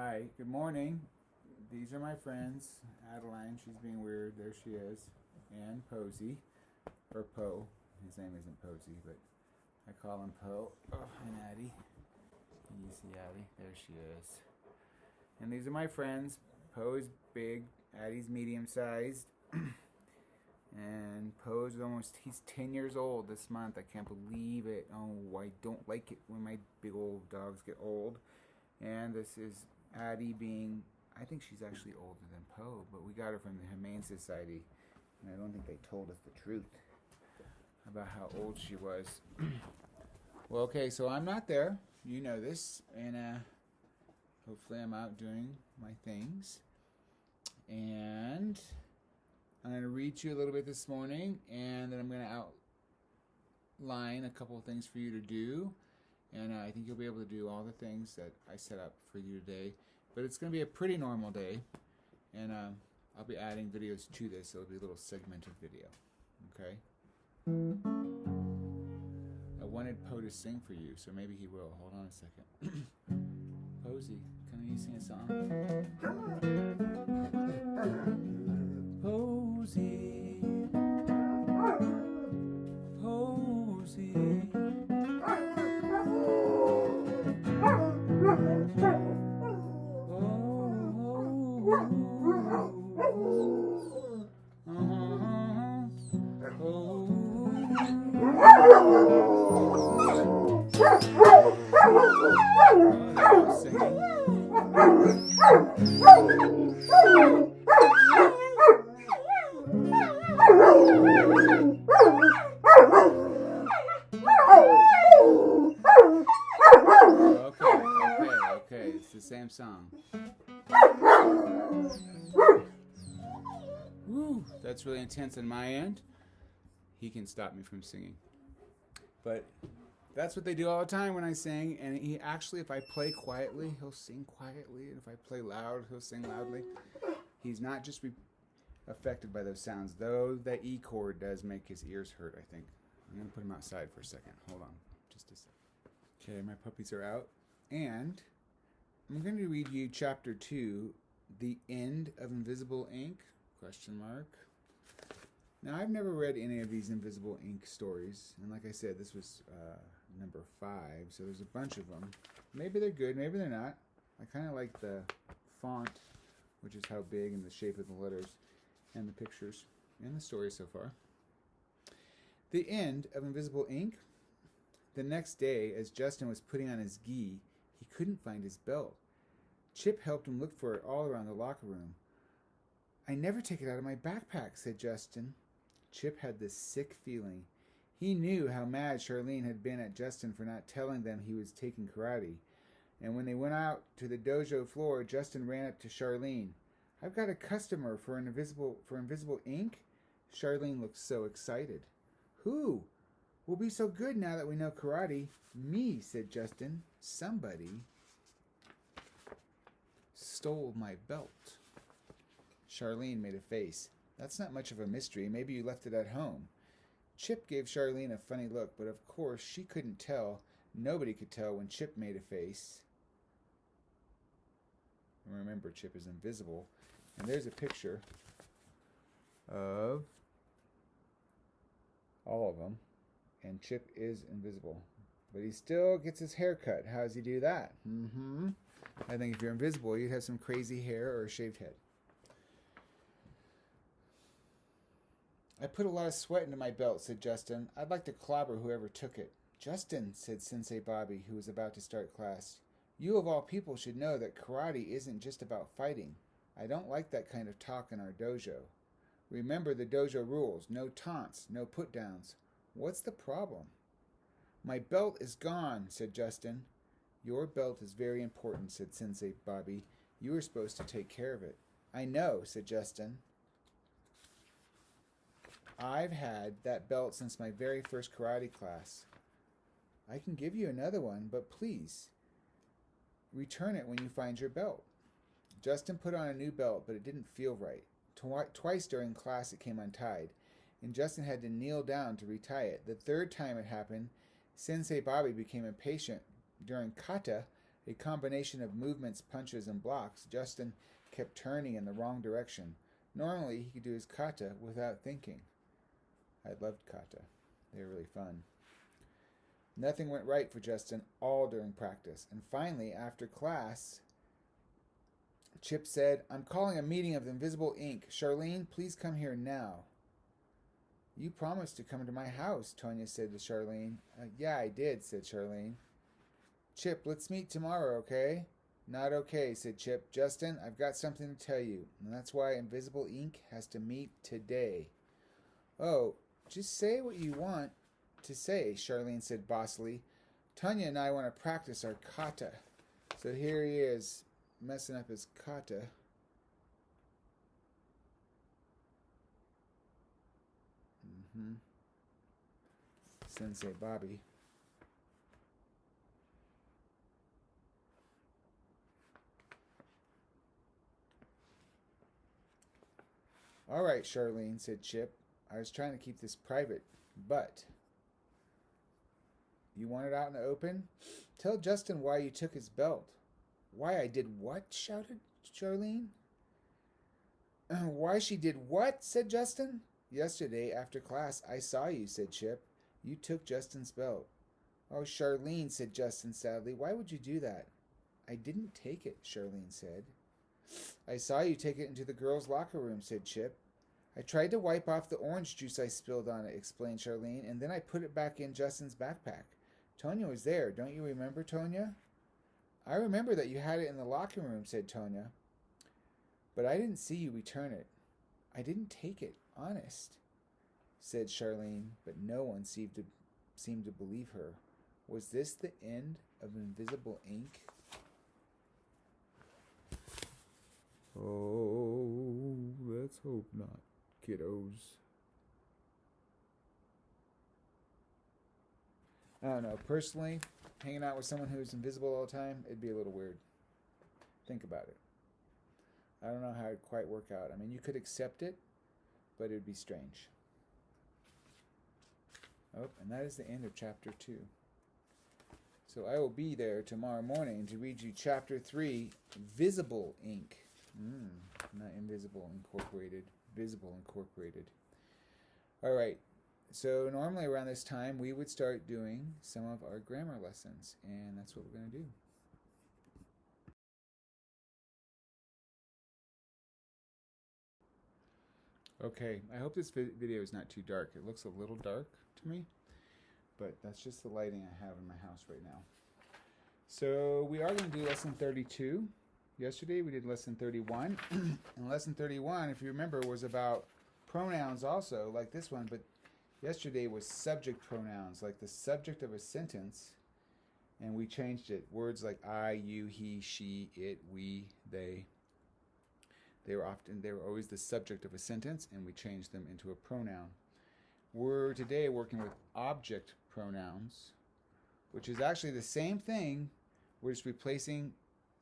Hi, good morning. These are my friends. Adeline, she's being weird. There she is. And Posey, or Poe. His name isn't Posey, but I call him Poe. Oh, and Addie. Can you see Addie? There she is. And these are my friends. Poe's big, Addie's medium sized. And Poe's he's 10 years old this month. I can't believe it. Oh, I don't like it when my big old dogs get old. And this is Addie being, I think she's actually older than Poe, but we got her from the Humane Society, and I don't think they told us the truth about how old she was. Well, okay, so I'm not there. You know this, and hopefully I'm out doing my things. And I'm going to read to you a little bit this morning, and then I'm going to outline a couple of things for you to do. And I think you'll be able to do all the things that I set up for you today. But it's going to be a pretty normal day. And I'll be adding videos to this. So it'll be a little segmented video. Okay? I wanted Poe to sing for you, so maybe he will. Hold on a second. Posey, can you sing a song? Posey. Posey. Okay. It's the same song. Woo, that's really intense on my end. He can stop me from singing. But that's what they do all the time when I sing. And he actually, if I play quietly, he'll sing quietly. And if I play loud, he'll sing loudly. He's not just affected by those sounds, though the E chord does make his ears hurt, I think. I'm going to put him outside for a second. Hold on just a second. Okay, my puppies are out. And I'm going to read you chapter 2, The End of Invisible Ink? Question mark. Now, I've never read any of these Invisible Ink stories. And like I said, this was number 5. So there's a bunch of them. Maybe they're good, maybe they're not. I kind of like the font, which is how big, and the shape of the letters, and the pictures, and the story so far. The End of Invisible Ink. The next day, as Justin was putting on his gi, he couldn't find his belt. Chip helped him look for it all around the locker room. I never take it out of my backpack, said Justin. Chip had this sick feeling. He knew how mad Charlene had been at Justin for not telling them he was taking karate. And when they went out to the dojo floor, Justin ran up to Charlene. I've got a customer for invisible ink? Charlene looked so excited. Who? We'll be so good now that we know karate. Me, said Justin. Somebody stole my belt. Charlene made a face. That's not much of a mystery. Maybe you left it at home. Chip gave Charlene a funny look, but of course she couldn't tell. Nobody could tell when Chip made a face. Remember, Chip is invisible. And there's a picture of all of them. And Chip is invisible. But he still gets his hair cut. How does he do that? I think if you're invisible, you'd have some crazy hair or a shaved head. I put a lot of sweat into my belt, said Justin. I'd like to clobber whoever took it. Justin, said Sensei Bobby, who was about to start class. You of all people should know that karate isn't just about fighting. I don't like that kind of talk in our dojo. Remember the dojo rules. No taunts, no put-downs. What's the problem? My belt is gone, said Justin. Your belt is very important, said Sensei Bobby. You were supposed to take care of it. I know, said Justin. I've had that belt since my very first karate class. I can give you another one, but please, return it when you find your belt. Justin put on a new belt, but it didn't feel right. Twice during class it came untied, and Justin had to kneel down to retie it. The third time it happened, Sensei Bobby became impatient. During kata, A combination of movements, punches, and blocks, Justin kept turning in the wrong direction. Normally, he could do his kata without thinking. I loved kata. They were really fun. Nothing went right for Justin all during practice. And finally, after class, Chip said, "I'm calling a meeting of the Invisible Ink. Charlene, please come here now." "You promised to come to my house," Tonya said to Charlene. "Yeah, I did," said Charlene. "Chip, let's meet tomorrow, okay?" "Not okay," said Chip. "Justin, I've got something to tell you, and that's why Invisible Ink has to meet today." "Oh, just say what you want to say," Charlene said bossily. "Tonya and I want to practice our kata." So here he is, messing up his kata. Sensei Bobby. "All right, Charlene," said Chip. "I was trying to keep this private, but you want it out in the open? Tell Justin why you took his belt." "Why I did what?" shouted Charlene. "Why she did what?" said Justin. "Yesterday, after class, I saw you," said Chip. "You took Justin's belt." "Oh, Charlene," said Justin sadly. "Why would you do that?" "I didn't take it," Charlene said. "I saw you take it into the girls' locker room," said Chip. "I tried to wipe off the orange juice I spilled on it," explained Charlene, "and then I put it back in Justin's backpack. Tonya was there. Don't you remember, Tonya?" "I remember that you had it in the locker room," said Tonya. "But I didn't see you return it. I didn't take it, honest," said Charlene, but no one seemed to believe her. Was this the end of Invisible Ink? Oh, let's hope not, kiddos. I don't know. Personally, hanging out with someone who's invisible all the time, it'd be a little weird. Think about it. I don't know how it'd quite work out. I mean, you could accept it, but it'd be strange. Oh, and that is the end of chapter 2. So I will be there tomorrow morning to read you chapter 3, Visible Ink. Not Invisible Incorporated. Visible Incorporated. All right. So normally around this time, we would start doing some of our grammar lessons, and that's what we're going to do. Okay, I hope this video is not too dark. It looks a little dark to me, but that's just the lighting I have in my house right now. So we are going to do lesson 32. Yesterday we did lesson 31, and lesson 31, if you remember, was about pronouns also, like this one, but yesterday was subject pronouns, like the subject of a sentence, and we changed it. Words like I, you, he, she, it, we, they. They were always the subject of a sentence, and we changed them into a pronoun. We're today working with object pronouns, which is actually the same thing. We're just replacing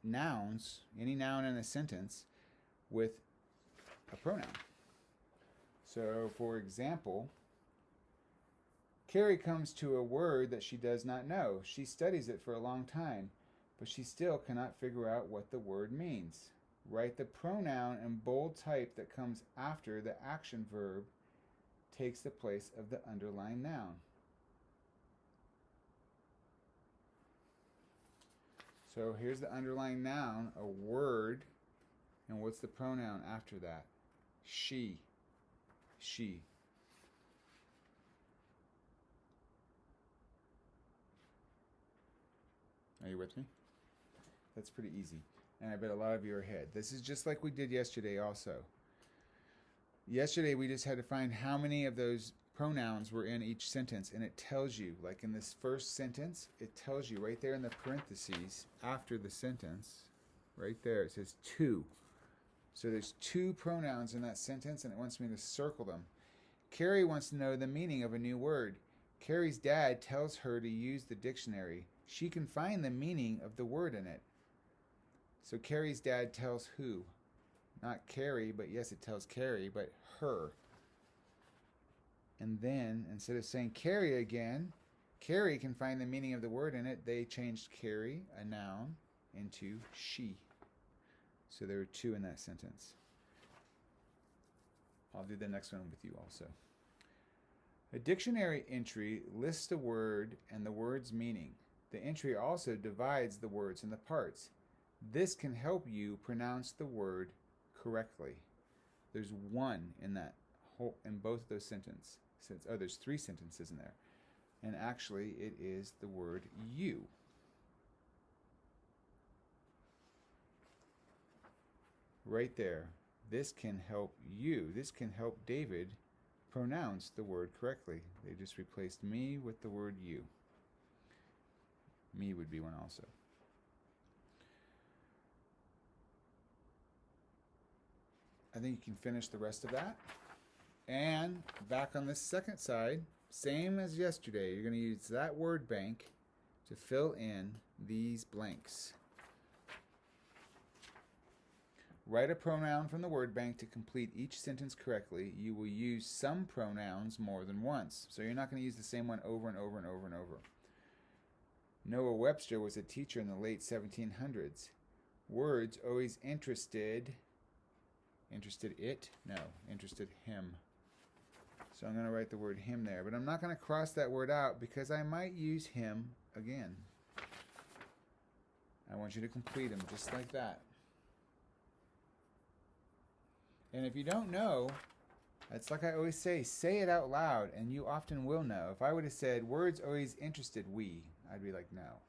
nouns, any noun in a sentence, with a pronoun. So, for example, Carrie comes to a word that she does not know. She studies it for a long time, but she still cannot figure out what the word means. Write the pronoun in bold type that comes after the action verb takes the place of the underlying noun. So here's the underlying noun, a word, and what's the pronoun after that? She. She. Are you with me? That's pretty easy. And I bet a lot of you are ahead. This is just like we did yesterday also. Yesterday we just had to find how many of those pronouns were in each sentence, and it tells you, like in this first sentence, it tells you right there in the parentheses after the sentence, right there, it says 2. So there's 2 pronouns in that sentence, and it wants me to circle them. Carrie wants to know the meaning of a new word. Carrie's dad tells her to use the dictionary. She can find the meaning of the word in it. So Carrie's dad tells who? Not Carrie, but yes, it tells Carrie, but her. And then, instead of saying Carrie again, Carrie can find the meaning of the word in it. They changed Carrie, a noun, into she. So there are two in that sentence. I'll do the next one with you also. A dictionary entry lists a word and the word's meaning. The entry also divides the words into parts. This can help you pronounce the word correctly. There's one in that whole, in both of those sentences. There's three sentences in there. And actually, it is the word you. Right there. This can help you. This can help David pronounce the word correctly. They just replaced me with the word you. Me would be one also. I think you can finish the rest of that. And back on this second side, same as yesterday, you're going to use that word bank to fill in these blanks. Write a pronoun from the word bank to complete each sentence correctly. You will use some pronouns more than once. So you're not going to use the same one over and over and over and over. Noah Webster was a teacher in the late 1700s. Words always interested it? No, interested him. So I'm going to write the word him there. But I'm not going to cross that word out because I might use him again. I want you to complete them just like that. And if you don't know, it's like I always say it out loud, and you often will know. If I would have said, words always interested we, I'd be like, no.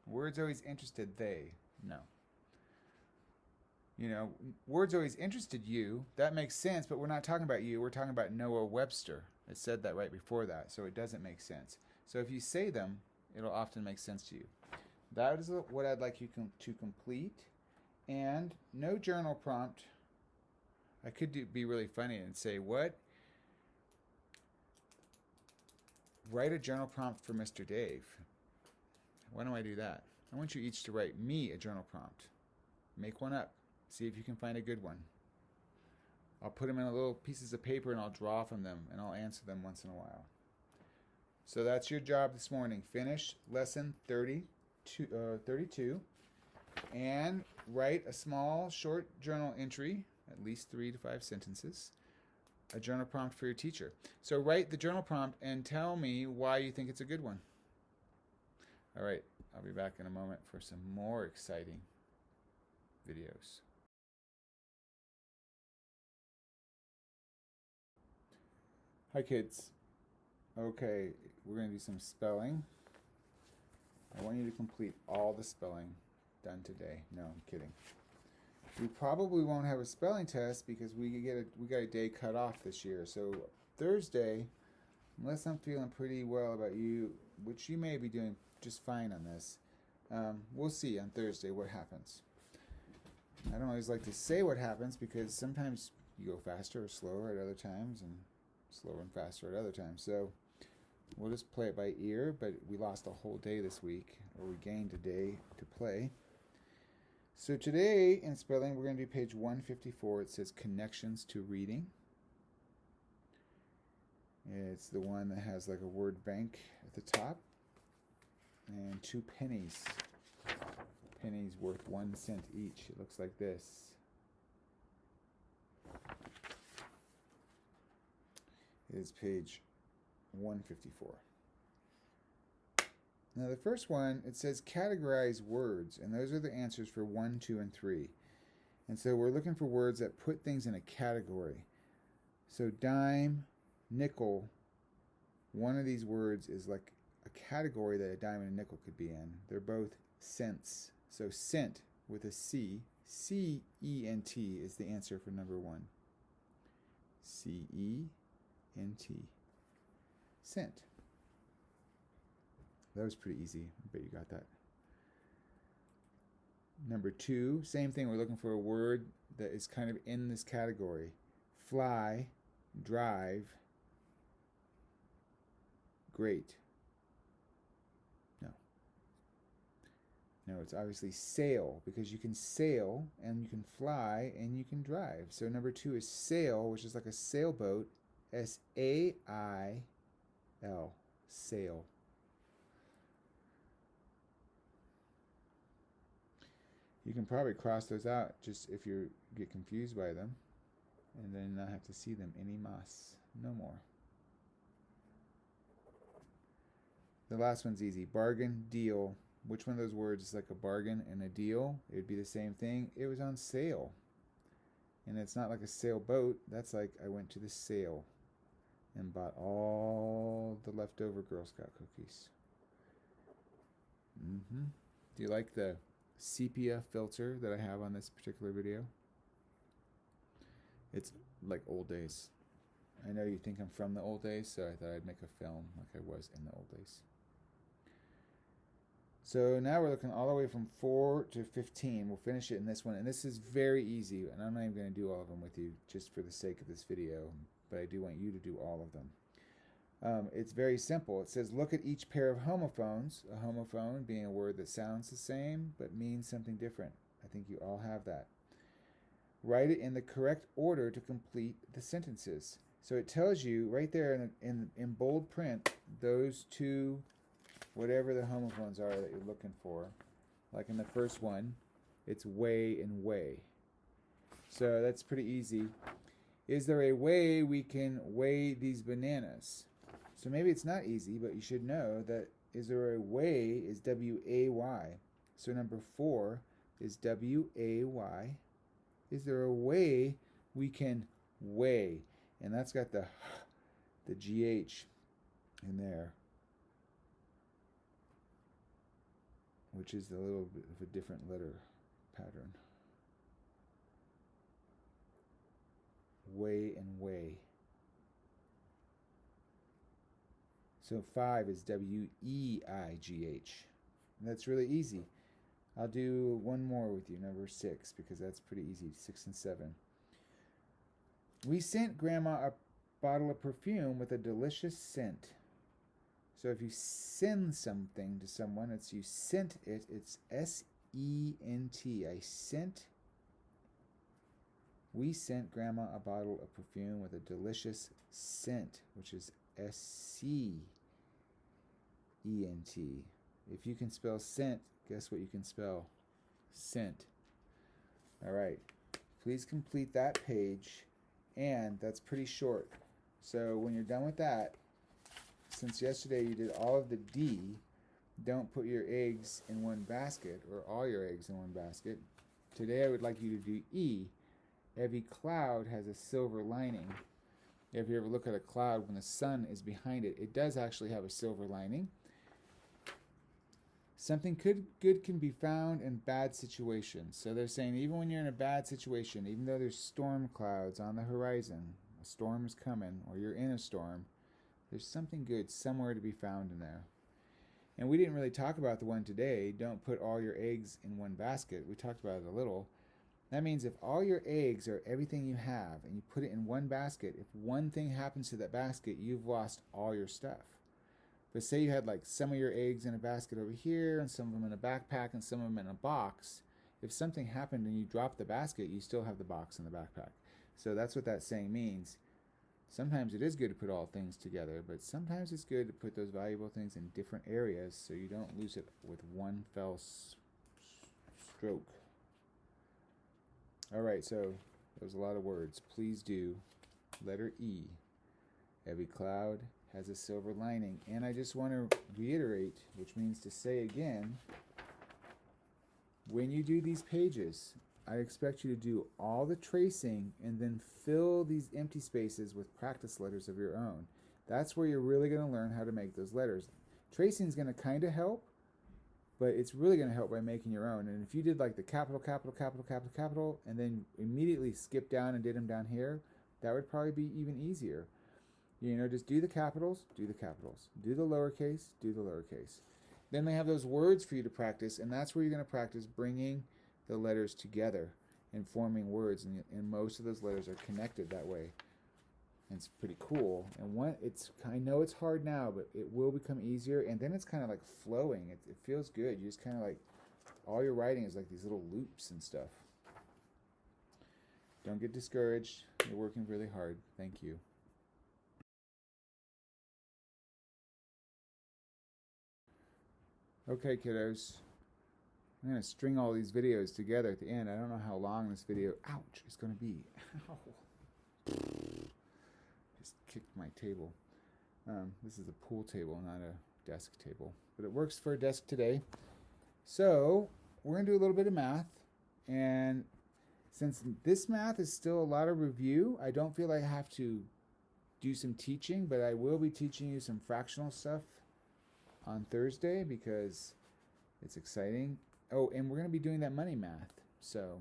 Words always interested they, no. You know, words always interested you, that makes sense, but we're not talking about you, we're talking about Noah Webster. It said that right before that, so it doesn't make sense. So if you say them, it'll often make sense to you. That is what I'd like you to complete. And no journal prompt. I could be really funny and say, what? Write a journal prompt for Mr. Dave. Why don't I do that? I want you each to write me a journal prompt. Make one up. See if you can find a good one. I'll put them in little pieces of paper and I'll draw from them and I'll answer them once in a while. So that's your job this morning. Finish lesson 32 and write a small short journal entry, at least 3 to 5 sentences, a journal prompt for your teacher. So write the journal prompt and tell me why you think it's a good one. All right, I'll be back in a moment for some more exciting videos. Hi kids. Okay, we're going to do some spelling. I want you to complete all the spelling done today. No, I'm kidding. We probably won't have a spelling test because we got a day cut off this year. So Thursday, unless I'm feeling pretty well about you, which you may be doing just fine on this, we'll see on Thursday what happens. I don't always like to say what happens because sometimes you go faster or slower at other times and slower and faster at other times. So we'll just play it by ear, but we lost a whole day this week, or we gained a day to play. So today in spelling, we're going to do page 154. It says connections to reading. It's the one that has like a word bank at the top and 2 pennies. Pennies worth 1 cent each. It looks like this. It is page 154. Now the first one, it says categorize words, and those are the answers for 1, 2, and 3. And so we're looking for words that put things in a category. So dime, nickel, one of these words is like a category that a dime and a nickel could be in. They're both cents. So cent with a C, C-E-N-T is the answer for number 1. C-E-N-T. Cent. That was pretty easy. I bet you got that. Number 2, same thing. We're looking for a word that is kind of in this category. Fly, drive, great. No, it's obviously sail, because you can sail and you can fly and you can drive. So number 2 is sail, which is like a sailboat. S-A-I-L. Sail. You can probably cross those out just if you get confused by them, and then not have to see them any más. No more. The last one's easy. Bargain, deal. Which one of those words is like a bargain and a deal? It would be the same thing. It was on sale. And it's not like a sailboat. That's like I went to the sale and bought all the leftover Girl Scout cookies. Do you like the sepia filter that I have on this particular video? It's like old days. I know you think I'm from the old days, so I thought I'd make a film like I was in the old days. So now we're looking all the way from 4 to 15. We'll finish it in this one. And this is very easy. And I'm not even going to do all of them with you just for the sake of this video. But I do want you to do all of them. It's very simple. It says, look at each pair of homophones. A homophone being a word that sounds the same but means something different. I think you all have that. Write it in the correct order to complete the sentences. So it tells you right there in bold print those two, whatever the homophones are that you're looking for. Like in the first one, it's way and way. So that's pretty easy. Is there a way we can weigh these bananas? So maybe it's not easy, but you should know that is there a way is W-A-Y. So number 4 is W-A-Y. Is there a way we can weigh? And that's got the G-H in there, which is a little bit of a different letter pattern. Weigh and weigh. So 5 is W-E-I-G-H. And that's really easy. I'll do one more with you, number 6, because that's pretty easy, 6 and 7. We sent Grandma a bottle of perfume with a delicious scent. So if you send something to someone, it's you sent it, it's S-E-N-T. I sent. We sent Grandma a bottle of perfume with a delicious scent, which is S-C-E-N-T. If you can spell scent, guess what you can spell? Scent. All right. Please complete that page. And that's pretty short. So when you're done with that, since yesterday you did all of the D, don't put your eggs in one basket or all your eggs in one basket. Today I would like you to do E. Every cloud has a silver lining. If you ever look at a cloud when the sun is behind it, it does actually have a silver lining. Something good can be found in bad situations. So they're saying even when you're in a bad situation, even though there's storm clouds on the horizon, a storm is coming, or you're in a storm, there's something good somewhere to be found in there. And we didn't really talk about the one today, don't put all your eggs in one basket. We talked about it a little. That means if all your eggs are everything you have and you put it in one basket, if one thing happens to that basket, you've lost all your stuff. But say you had like some of your eggs in a basket over here and some of them in a backpack and some of them in a box. If something happened and you dropped the basket, you still have the box in the backpack. So that's what that saying means. Sometimes it is good to put all things together, but sometimes it's good to put those valuable things in different areas so you don't lose it with one fell stroke. All right, so there's a lot of words. Please do. Letter E. Every cloud has a silver lining. And I just want to reiterate, which means to say again, when you do these pages, I expect you to do all the tracing and then fill these empty spaces with practice letters of your own. That's where you're really going to learn how to make those letters. Tracing is going to kind of help, but it's really going to help by making your own. And if you did like the capital, capital, capital, capital, capital, and then immediately skip down and did them down here, that would probably be even easier. You know, just do the capitals, do the capitals. Do the lowercase, do the lowercase. Then they have those words for you to practice, and that's where you're going to practice bringing the letters together and forming words. And most of those letters are connected that way. And it's pretty cool. And I know it's hard now, but it will become easier. And then it's kind of like flowing. It feels good. You just kind of like, all your writing is like these little loops and stuff. Don't get discouraged. You're working really hard. Thank you. Okay, kiddos. I'm going to string all these videos together at the end. I don't know how long this video, ouch, is going to be. Ow. Just kicked my table. This is a pool table, not a desk table. But it works for a desk today. So we're going to do a little bit of math. And since this math is still a lot of review, I don't feel like I have to do some teaching, but I will be teaching you some fractional stuff on Thursday because it's exciting. Oh, and we're going to be doing that money math. So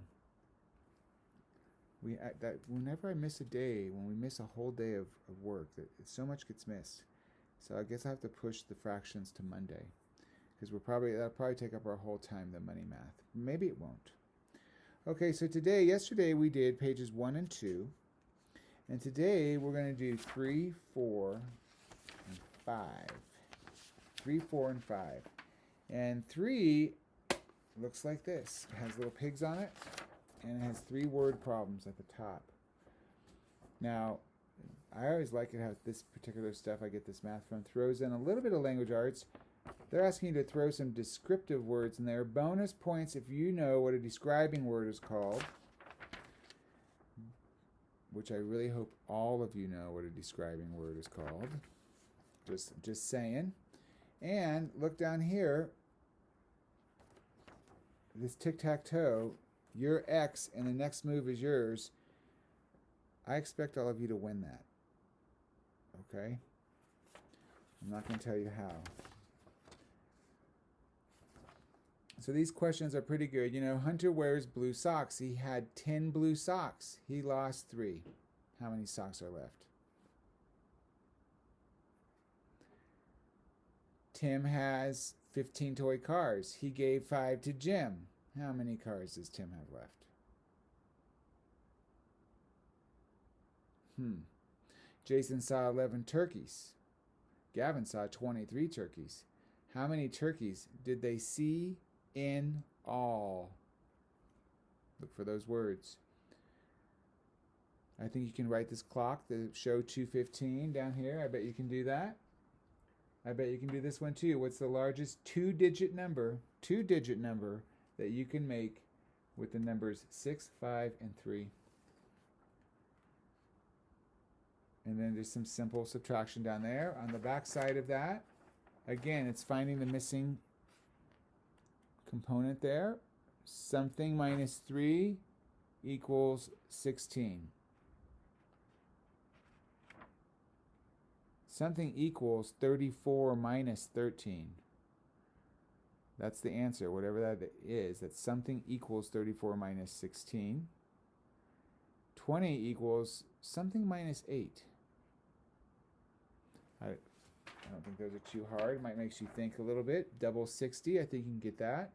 whenever I miss a day, when we miss a whole day of work, so much gets missed. So I guess I have to push the fractions to Monday because that'll probably take up our whole time, the money math. Maybe it won't. Okay, so yesterday we did pages 1 and 2. And today we're going to do 3, 4, and 5. 3, 4, and 5. And 3 looks like this. It has little pigs on it, and it has 3 word problems at the top. Now, I always like it how this particular stuff I get this math from throws in a little bit of language arts. They're asking you to throw some descriptive words in there. Bonus points if you know what a describing word is called, which I really hope all of you know what a describing word is called. Just saying. And look down here. This tic-tac-toe, your X and the next move is yours. I expect all of you to win that. Okay? I'm not going to tell you how. So these questions are pretty good. You know, Hunter wears blue socks. He had 10 blue socks. He lost 3. How many socks are left? Tim has 15 toy cars. He gave 5 to Jim. How many cars does Tim have left? Jason saw 11 turkeys. Gavin saw 23 turkeys. How many turkeys did they see in all? Look for those words. I think you can write this clock, the show 2:15 down here. I bet you can do that. I bet you can do this one too. What's the largest two-digit number that you can make with the numbers 6, 5, and 3? And then there's some simple subtraction down there. On the back side of that, again, it's finding the missing component there. Something minus 3 equals 16. Something equals 34 minus 13. That's the answer, whatever that is. That's something equals 34 minus 16. 20 equals something minus 8. I don't think those are too hard. It might make you think a little bit. Double 60, I think you can get that.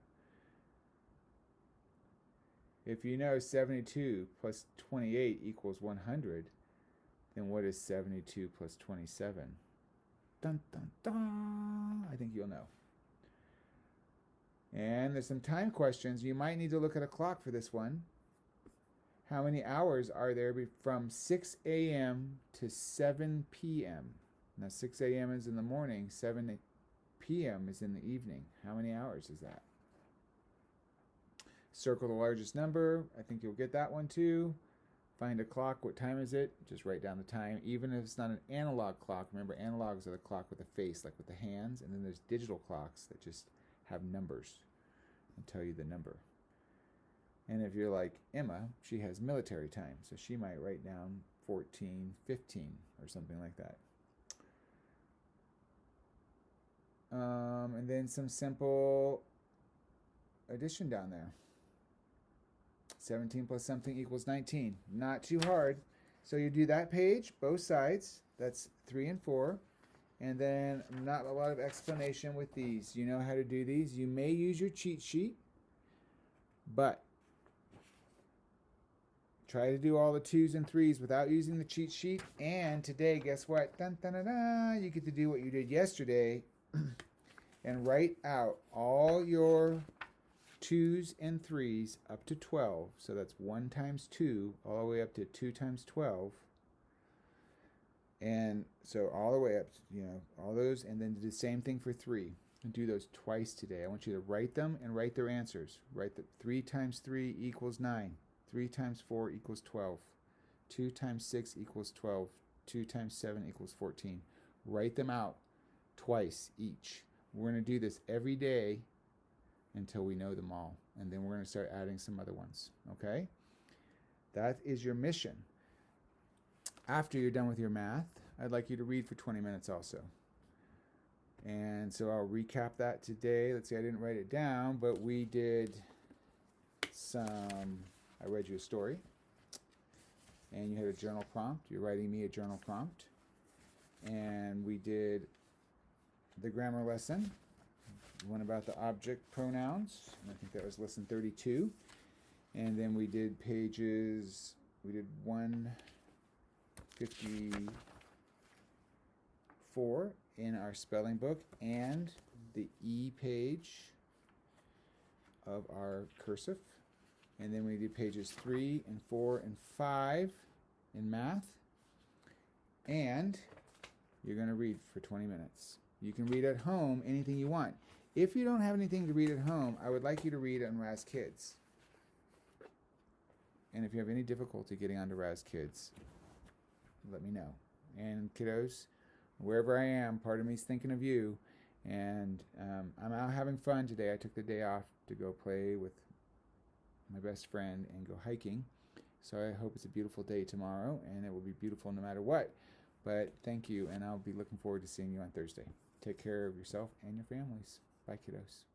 If you know 72 plus 28 equals 100, then what is 72 plus 27? Dun, dun, dun. I think you'll know. And there's some time questions. You might need to look at a clock for this one. How many hours are there from 6 a.m. to 7 p.m.? Now 6 a.m. is in the morning, 7 p.m. is in the evening. How many hours is that? Circle the largest number. I think you'll get that one too. Find a clock. What time is it? Just write down the time. Even if it's not an analog clock. Remember, analogs are the clock with a face, like with the hands. And then there's digital clocks that just have numbers and tell you the number. And if you're like Emma, she has military time. So she might write down 14:15 or something like that. And then some simple addition down there. 17 plus something equals 19. Not too hard. So you do that page, both sides. That's 3 and 4. And then not a lot of explanation with these. You know how to do these. You may use your cheat sheet, but try to do all the 2s and 3s without using the cheat sheet. And today, guess what? Dun, dun, dun, dun, you get to do what you did yesterday and write out all your 2s and 3s up to 12. So that's 1 times 2 all the way up to 2 times 12. And so all the way up, all those, and then do the same thing for 3. And do those twice today. I want you to write them and write their answers. Write that 3 times 3 equals 9. 3 times 4 equals 12. 2 times 6 equals 12. 2 times 7 equals 14. Write them out twice each. We're going to do this every day until we know them all. And then we're going to start adding some other ones. Okay? That is your mission. After you're done with your math, I'd like you to read for 20 minutes also. And so I'll recap that today. Let's see, I didn't write it down, but we did I read you a story. And you had a journal prompt. You're writing me a journal prompt. And we did the grammar lesson. One about the object pronouns. And I think that was lesson 32. And then we did we did 154 in our spelling book and the E page of our cursive. And then we did pages 3 and 4 and 5 in math. And you're going to read for 20 minutes. You can read at home anything you want. If you don't have anything to read at home, I would like you to read on Raz Kids. And if you have any difficulty getting onto Raz Kids, let me know. And kiddos, wherever I am, part of me is thinking of you. And I'm out having fun today. I took the day off to go play with my best friend and go hiking. So I hope it's a beautiful day tomorrow, and it will be beautiful no matter what. But thank you, and I'll be looking forward to seeing you on Thursday. Take care of yourself and your families. Bye, kiddos.